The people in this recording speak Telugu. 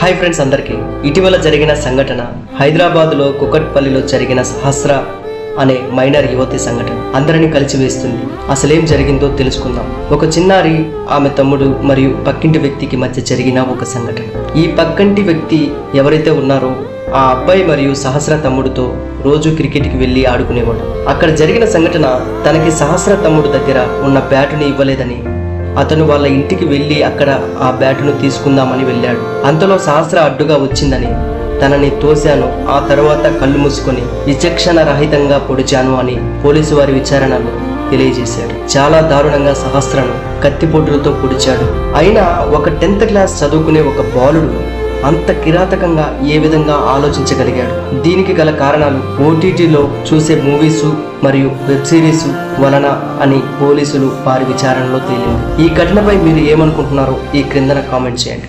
హాయ్ ఫ్రెండ్స్, అందరికీ ఇటీవల జరిగిన సంఘటన హైదరాబాద్లో కుకట్పల్లిలో జరిగిన సహస్ర అనే మైనర్ యువతి సంఘటన అందరినీ కలిసివేస్తుంది. అసలేం జరిగిందో తెలుసుకుందాం. ఒక చిన్నారి, ఆమె తమ్ముడు మరియు పక్కింటి వ్యక్తికి మధ్య జరిగిన ఒక సంఘటన. ఈ పక్కింటి వ్యక్తి ఎవరైతే ఉన్నారో ఆ అబ్బాయి మరియు సహస్ర తమ్ముడితో రోజు క్రికెట్కి వెళ్ళి ఆడుకునేవాడు. అక్కడ జరిగిన సంఘటన, తనకి సహస్ర తమ్ముడు దగ్గర ఉన్న బ్యాటుని ఇవ్వలేదని అతను వాళ్ళ ఇంటికి వెళ్ళి అక్కడ ఆ బ్యాటును తీసుకుందామని వెళ్ళాడు. అంతలో సహస్ర అడ్డుగా వచ్చిందని తనని తోశాను, ఆ తర్వాత కళ్ళు మూసుకొని విచక్షణ రహితంగా పొడిచాను అని పోలీసు వారి విచారణలో తెలియజేశాడు. చాలా దారుణంగా సహస్రను కత్తిపోటులతో పొడిచాడు. అయినా ఒక 10th క్లాస్ చదువుకునే ఒక బాలుడు అంత కిరాతకంగా ఏ విధంగా ఆలోచించగలిగాడు? దీనికి గల కారణాలు ఓటీటీలో చూసే మూవీసు మరియు వెబ్ సిరీస్ వలన అని పోలీసులు వారి విచారణలో తేలింది. ఈ ఘటనపై మీరు ఏమనుకుంటున్నారో ఈ క్రిందన కామెంట్ చేయండి.